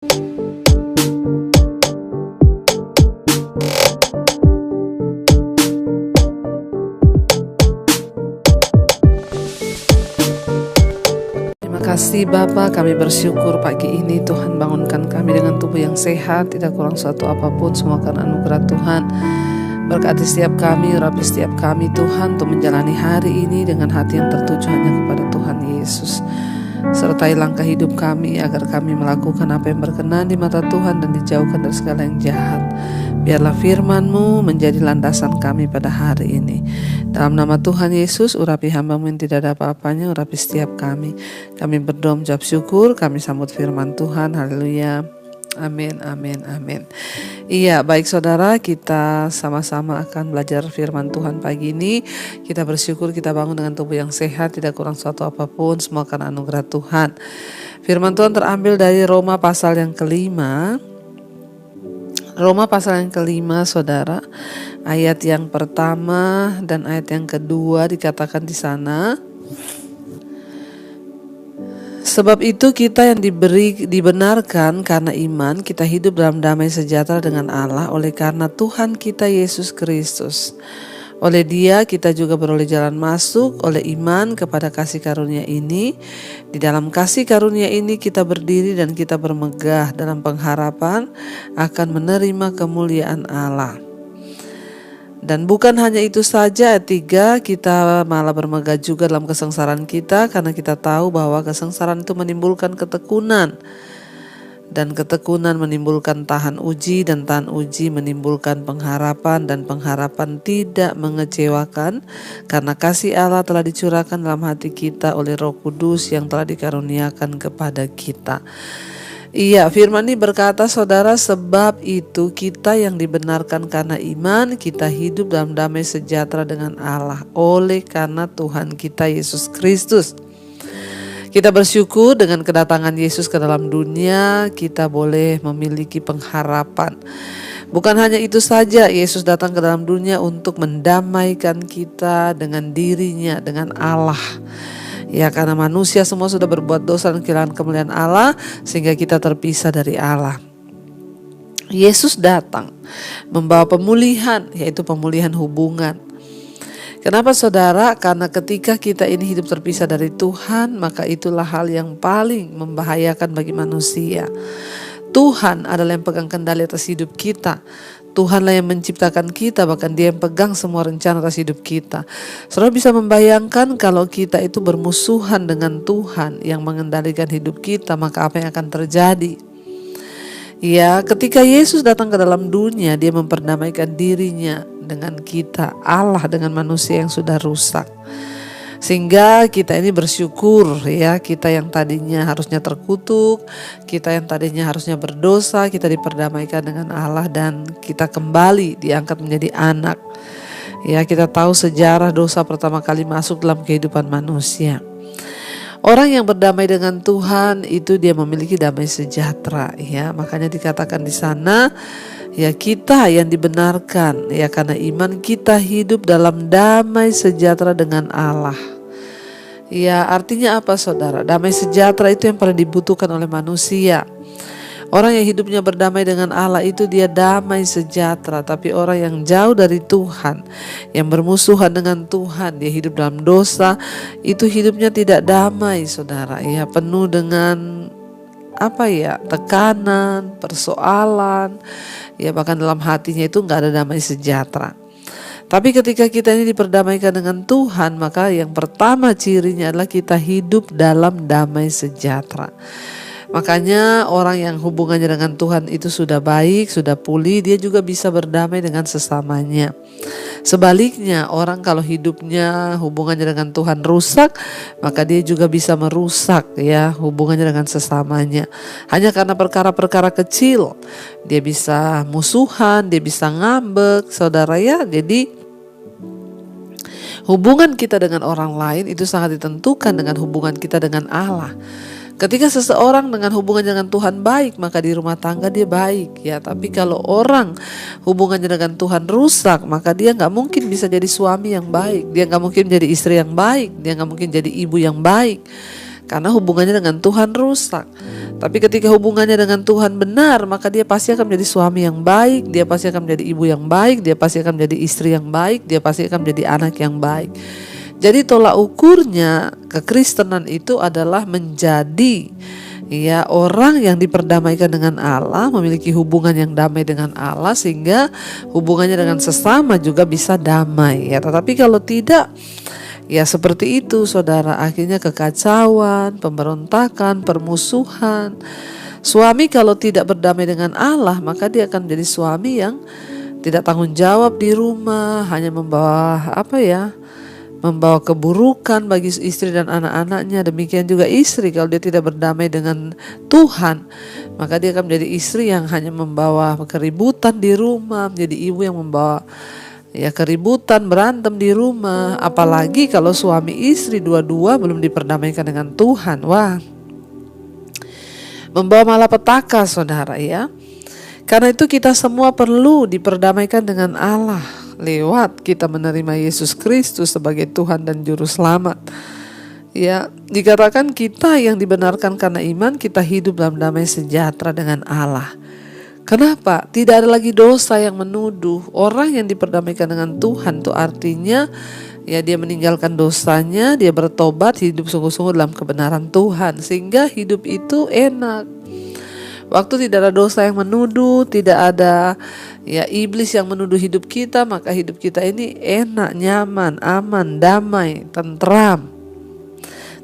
Terima kasih Bapa, kami bersyukur pagi ini Tuhan bangunkan kami dengan tubuh yang sehat, tidak kurang suatu apapun, semua karena anugerah Tuhan. Berkati setiap kami, urapi setiap kami Tuhan, untuk menjalani hari ini dengan hati yang tertuju hanya kepada Tuhan Yesus. Sertai langkah hidup kami agar kami melakukan apa yang berkenan di mata Tuhan dan dijauhkan dari segala yang jahat. Biarlah firman-Mu menjadi landasan kami pada hari ini. Dalam nama Tuhan Yesus, urapi hamba-Mu yang tidak ada apa-apanya, urapi setiap kami. Kami berdoa mengucap syukur, kami sambut firman Tuhan. Haleluya. Amin, amin, amin. Iya, baik saudara, kita sama-sama akan belajar firman Tuhan pagi ini. Kita bersyukur kita bangun dengan tubuh yang sehat, tidak kurang suatu apapun, semua karena anugerah Tuhan. Firman Tuhan terambil dari Roma pasal yang kelima. Roma pasal yang kelima, saudara, ayat yang pertama dan ayat yang kedua dikatakan di sana. Sebab itu kita yang dibenarkan karena iman, kita hidup dalam damai sejahtera dengan Allah oleh karena Tuhan kita Yesus Kristus. Oleh Dia kita juga beroleh jalan masuk oleh iman kepada kasih karunia ini. Di dalam kasih karunia ini kita berdiri dan kita bermegah dalam pengharapan akan menerima kemuliaan Allah. Dan bukan hanya itu saja, ayat 3, kita malah bermegah juga dalam kesengsaraan kita karena kita tahu bahwa kesengsaraan itu menimbulkan ketekunan. Dan ketekunan menimbulkan tahan uji, dan tahan uji menimbulkan pengharapan, dan pengharapan tidak mengecewakan karena kasih Allah telah dicurahkan dalam hati kita oleh Roh Kudus yang telah dikaruniakan kepada kita. Iya, firman ini berkata, saudara, sebab itu kita yang dibenarkan karena iman, kita hidup dalam damai sejahtera dengan Allah oleh karena Tuhan kita Yesus Kristus. Kita bersyukur dengan kedatangan Yesus ke dalam dunia, kita boleh memiliki pengharapan. Bukan hanya itu saja, Yesus datang ke dalam dunia untuk mendamaikan kita dengan dirinya, dengan Allah. Ya, karena manusia semua sudah berbuat dosa dan kehilangan kemuliaan Allah, sehingga kita terpisah dari Allah. Yesus datang membawa pemulihan, yaitu pemulihan hubungan. Kenapa saudara? Karena ketika kita ini hidup terpisah dari Tuhan, maka itulah hal yang paling membahayakan bagi manusia. Tuhan adalah yang pegang kendali atas hidup kita. Tuhanlah yang menciptakan kita, bahkan Dia yang pegang semua rencana atas hidup kita. Saudara bisa membayangkan kalau kita itu bermusuhan dengan Tuhan yang mengendalikan hidup kita, maka apa yang akan terjadi? Ya, ketika Yesus datang ke dalam dunia, Dia memperdamaikan dirinya dengan kita, Allah dengan manusia yang sudah rusak. Sehingga kita ini bersyukur, ya, kita yang tadinya harusnya terkutuk, kita yang tadinya harusnya berdosa, kita diperdamaikan dengan Allah dan kita kembali diangkat menjadi anak. Ya, kita tahu sejarah dosa pertama kali masuk dalam kehidupan manusia. Orang yang berdamai dengan Tuhan itu dia memiliki damai sejahtera, ya. Makanya dikatakan di sana, ya, kita yang dibenarkan, ya, karena iman kita hidup dalam damai sejahtera dengan Allah. Ya, artinya apa saudara? Damai sejahtera itu yang paling dibutuhkan oleh manusia. Orang yang hidupnya berdamai dengan Allah itu dia damai sejahtera. Tapi orang yang jauh dari Tuhan, yang bermusuhan dengan Tuhan, dia hidup dalam dosa, itu hidupnya tidak damai saudara. Ya, penuh dengan tekanan, persoalan, ya, bahkan dalam hatinya itu gak ada damai sejahtera. Tapi ketika kita ini diperdamaikan dengan Tuhan, maka yang pertama cirinya adalah kita hidup dalam damai sejahtera. Makanya orang yang hubungannya dengan Tuhan itu sudah baik, sudah pulih, dia juga bisa berdamai dengan sesamanya. Sebaliknya, orang kalau hidupnya hubungannya dengan Tuhan rusak, maka dia juga bisa merusak, ya, hubungannya dengan sesamanya. Hanya karena perkara-perkara kecil, dia bisa musuhan, dia bisa ngambek, saudara, ya. Jadi hubungan kita dengan orang lain itu sangat ditentukan dengan hubungan kita dengan Allah. Ketika seseorang dengan hubungan dengan Tuhan baik, maka di rumah tangga dia baik, ya. Tapi kalau orang hubungannya dengan Tuhan rusak, maka dia nggak mungkin bisa jadi suami yang baik, dia nggak mungkin jadi istri yang baik, dia nggak mungkin jadi ibu yang baik. karena hubungannya dengan Tuhan rusak. Tapi ketika hubungannya dengan Tuhan benar, maka dia pasti akan menjadi suami yang baik, dia pasti akan menjadi ibu yang baik, dia pasti akan menjadi istri yang baik, dia pasti akan menjadi anak yang baik. Jadi tolak ukurnya kekristenan itu adalah menjadi orang yang diperdamaikan dengan Allah, memiliki hubungan yang damai dengan Allah, sehingga hubungannya dengan sesama juga bisa damai ya. Tetapi kalau tidak, ya seperti itu saudara, akhirnya kekacauan, pemberontakan, permusuhan. Suami kalau tidak berdamai dengan Allah, maka dia akan menjadi suami yang tidak tanggung jawab di rumah, hanya membawa keburukan bagi istri dan anak-anaknya. Demikian juga istri, kalau dia tidak berdamai dengan Tuhan, maka dia akan menjadi istri yang hanya membawa keributan di rumah, menjadi ibu yang membawa keributan, berantem di rumah. Apalagi kalau suami istri dua-dua belum diperdamaikan dengan Tuhan, wah, membawa malapetaka saudara ya. Karena itu kita semua perlu diperdamaikan dengan Allah lewat kita menerima Yesus Kristus sebagai Tuhan dan Juru Selamat. Ya, dikatakan kita yang dibenarkan karena iman, kita hidup dalam damai sejahtera dengan Allah. Kenapa? Tidak ada lagi dosa yang menuduh. Orang yang diperdamaikan dengan Tuhan itu artinya dia meninggalkan dosanya, dia bertobat, hidup sungguh-sungguh dalam kebenaran Tuhan, sehingga hidup itu enak. Waktu tidak ada dosa yang menuduh, tidak ada iblis yang menuduh hidup kita, maka hidup kita ini enak, nyaman, aman, damai, tentram.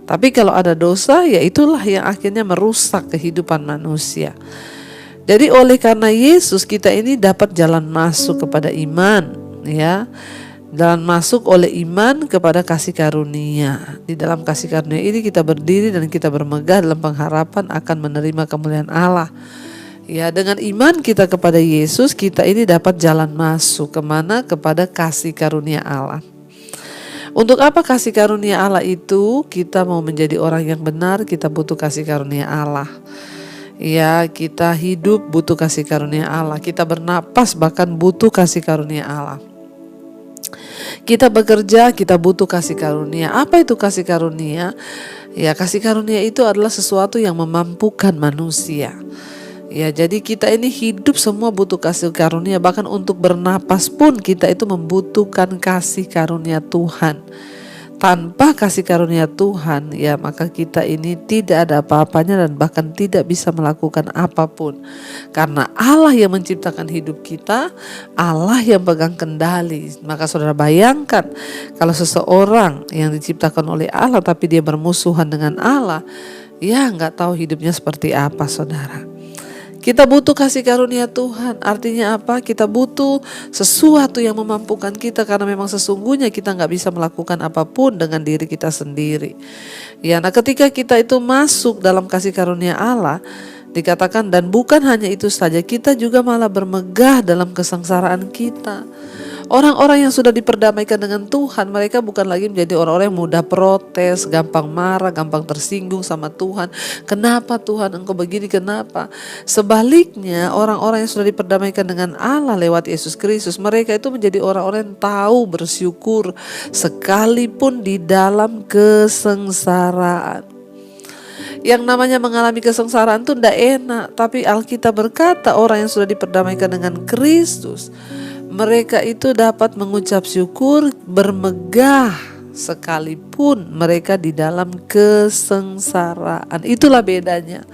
Tapi kalau ada dosa, ya itulah yang akhirnya merusak kehidupan manusia. Jadi oleh karena Yesus, kita ini dapat jalan masuk kepada iman, ya. Jalan masuk oleh iman kepada kasih karunia. Di dalam kasih karunia ini kita berdiri dan kita bermegah dalam pengharapan akan menerima kemuliaan Allah. Ya, dengan iman kita kepada Yesus, kita ini dapat jalan masuk kemana? Kepada kasih karunia Allah. Untuk apa kasih karunia Allah itu? Kita mau menjadi orang yang benar, kita butuh kasih karunia Allah. Ya, kita hidup butuh kasih karunia Allah. Kita bernapas bahkan butuh kasih karunia Allah. Kita bekerja, kita butuh kasih karunia. Apa itu kasih karunia? Ya, kasih karunia itu adalah sesuatu yang memampukan manusia. Ya, jadi kita ini hidup semua butuh kasih karunia. Bahkan untuk bernapas pun kita itu membutuhkan kasih karunia Tuhan. Tanpa kasih karunia Tuhan, ya maka kita ini tidak ada apa-apanya dan bahkan tidak bisa melakukan apapun. Karena Allah yang menciptakan hidup kita, Allah yang pegang kendali. Maka saudara bayangkan kalau seseorang yang diciptakan oleh Allah tapi dia bermusuhan dengan Allah, ya nggak tahu hidupnya seperti apa saudara. Kita butuh kasih karunia Tuhan. Artinya apa? Kita butuh sesuatu yang memampukan kita, karena memang sesungguhnya kita gak bisa melakukan apapun dengan diri kita sendiri. Ya, nah ketika kita itu masuk dalam kasih karunia Allah, dikatakan dan bukan hanya itu saja, kita juga malah bermegah dalam kesengsaraan kita. Orang-orang yang sudah diperdamaikan dengan Tuhan, mereka bukan lagi menjadi orang-orang yang mudah protes, gampang marah, gampang tersinggung sama Tuhan. Kenapa Tuhan engkau begini, kenapa? Sebaliknya, orang-orang yang sudah diperdamaikan dengan Allah lewat Yesus Kristus, mereka itu menjadi orang-orang yang tahu bersyukur sekalipun di dalam kesengsaraan. Yang namanya mengalami kesengsaraan itu tidak enak, tapi Alkitab berkata orang yang sudah diperdamaikan dengan Kristus, mereka itu dapat mengucap syukur, bermegah sekalipun mereka di dalam kesengsaraan. Itulah bedanya.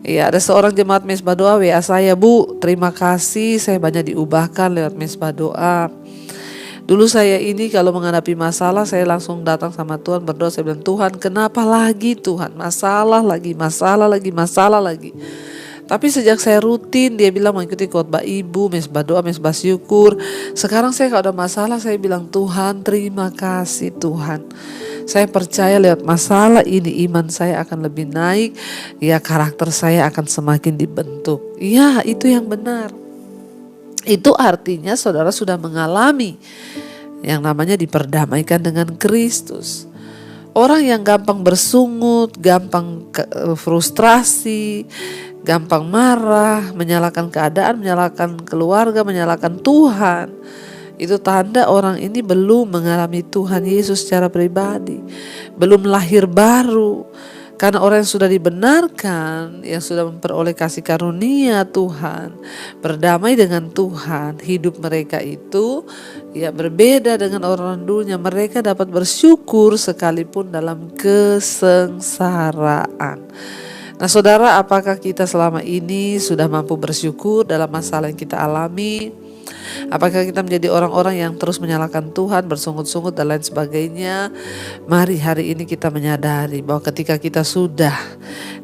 Ya, ada seorang jemaat Mesbah Doa WA saya, Bu, terima kasih saya banyak diubahkan lewat Mesbah Doa. Dulu saya ini kalau menghadapi masalah, saya langsung datang sama Tuhan berdoa. Saya bilang, Tuhan kenapa lagi Tuhan? Masalah lagi. Tapi sejak saya rutin, dia bilang mengikuti khotbah ibu, mesbah doa, mesbah syukur. Sekarang saya kalau ada masalah, saya bilang Tuhan terima kasih Tuhan. Saya percaya lewat masalah ini iman saya akan lebih naik. Ya, karakter saya akan semakin dibentuk. Ya, itu yang benar. Itu artinya saudara sudah mengalami yang namanya diperdamaikan dengan Kristus. Orang yang gampang bersungut, gampang frustrasi, gampang marah, menyalahkan keadaan, menyalahkan keluarga, menyalahkan Tuhan, itu tanda orang ini belum mengalami Tuhan Yesus secara pribadi, belum lahir baru. Karena orang yang sudah dibenarkan, yang sudah memperoleh kasih karunia Tuhan, berdamai dengan Tuhan, hidup mereka itu ya berbeda dengan orang dulunya. Mereka dapat bersyukur sekalipun dalam kesengsaraan. Nah saudara, apakah kita selama ini sudah mampu bersyukur dalam masalah yang kita alami? Apakah kita menjadi orang-orang yang terus menyalahkan Tuhan, bersungut-sungut dan lain sebagainya? Mari hari ini kita menyadari bahwa ketika kita sudah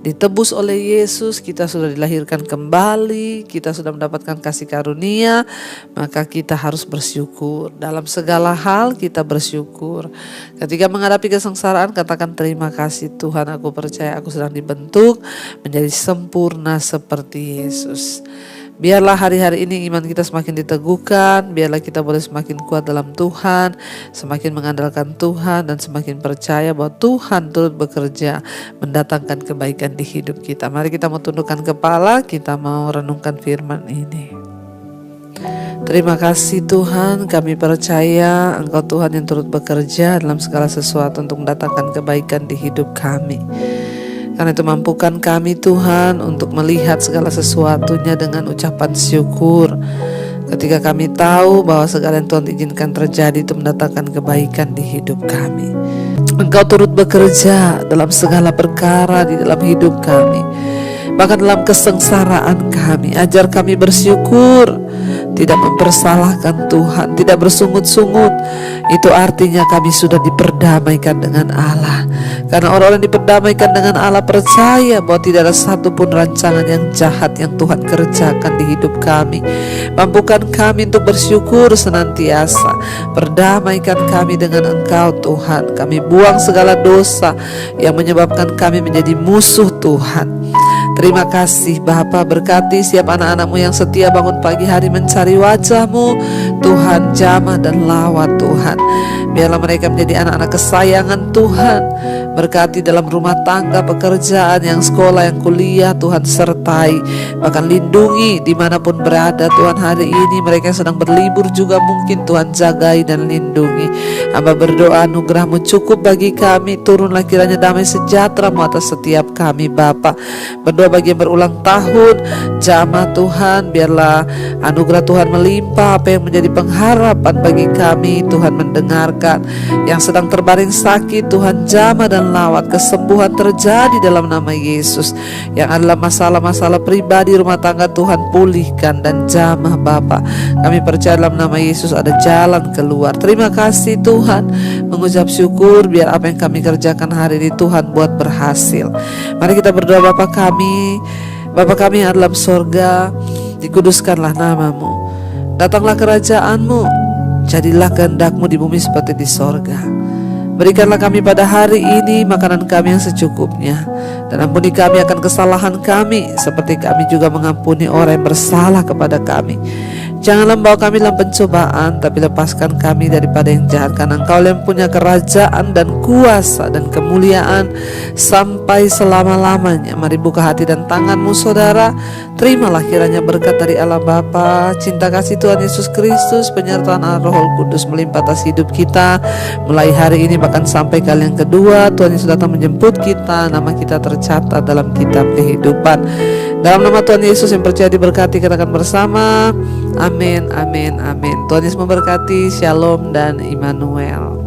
ditebus oleh Yesus, kita sudah dilahirkan kembali, kita sudah mendapatkan kasih karunia, maka kita harus bersyukur. Dalam segala hal kita bersyukur. Ketika menghadapi kesengsaraan, katakan terima kasih Tuhan, aku percaya aku sedang dibentuk menjadi sempurna seperti Yesus. Biarlah hari-hari ini iman kita semakin diteguhkan, biarlah kita boleh semakin kuat dalam Tuhan, semakin mengandalkan Tuhan, dan semakin percaya bahwa Tuhan turut bekerja mendatangkan kebaikan di hidup kita. Mari kita mau tundukkan kepala, kita mau renungkan firman ini. Terima kasih Tuhan, kami percaya Engkau Tuhan yang turut bekerja dalam segala sesuatu untuk mendatangkan kebaikan di hidup kami. Karena itu mampukan kami Tuhan untuk melihat segala sesuatunya dengan ucapan syukur. Ketika kami tahu bahwa segala yang Tuhan izinkan terjadi itu mendatangkan kebaikan di hidup kami. Engkau turut bekerja dalam segala perkara di dalam hidup kami. Bahkan dalam kesengsaraan kami, ajar kami bersyukur, tidak mempersalahkan Tuhan, tidak bersungut-sungut. Itu artinya kami sudah diperdamaikan dengan Allah. Karena orang-orang yang diperdamaikan dengan Allah percaya bahwa tidak ada satupun rancangan yang jahat yang Tuhan kerjakan di hidup kami. Mampukan kami untuk bersyukur senantiasa. Perdamaikan kami dengan Engkau Tuhan. Kami buang segala dosa yang menyebabkan kami menjadi musuh Tuhan. Terima kasih Bapa, berkati setiap anak-anak-Mu yang setia bangun pagi hari mencari wajah-Mu. Tuhan jamah dan lawat Tuhan. Biarlah mereka menjadi anak-anak kesayangan Tuhan. Berkati dalam rumah tangga, pekerjaan, yang sekolah, yang kuliah, Tuhan sertai. Bahkan lindungi dimanapun berada Tuhan hari ini. Mereka yang sedang berlibur juga mungkin Tuhan jagai dan lindungi. Hamba berdoa anugerah-Mu cukup bagi kami. Turunlah kiranya damai sejahtera-Mu atas setiap kami Bapa. Berdoa bagi yang berulang tahun, jamah Tuhan, biarlah anugerah Tuhan melimpah. Apa yang menjadi pengharapan bagi kami Tuhan mendengarkan. Yang sedang terbaring sakit Tuhan jamah dan lawat, kesembuhan terjadi dalam nama Yesus. Yang adalah masalah-masalah pribadi rumah tangga Tuhan pulihkan dan jamah Bapa. Kami percaya dalam nama Yesus ada jalan keluar. Terima kasih Tuhan, mengucap syukur biar apa yang kami kerjakan hari ini Tuhan buat berhasil. Mari kita berdoa. Bapa kami yang ada dalam sorga, dikuduskanlah nama-Mu, datanglah kerajaan-Mu, jadilah kehendak-Mu di bumi seperti di sorga. Berikanlah kami pada hari ini makanan kami yang secukupnya, dan ampuni kami akan kesalahan kami, seperti kami juga mengampuni orang yang bersalah kepada kami. Janganlah membawa kami dalam pencobaan, tapi lepaskan kami daripada yang jahat. Karena Engkau yang punya kerajaan dan kuasa dan kemuliaan sampai selama-lamanya. Mari buka hati dan tangan-Mu saudara. Terimalah kiranya berkat dari Allah Bapa, cinta kasih Tuhan Yesus Kristus, penyertaan Allah Roh Kudus melimpah atas hidup kita. Mulai hari ini bahkan sampai kali yang kedua Tuhan Yesus datang menjemput kita, nama kita tercatat dalam kitab kehidupan. Dalam nama Tuhan Yesus yang percaya diberkati, katakan bersama, amin, amin, amin. Tuhan Yesus memberkati, shalom dan Immanuel.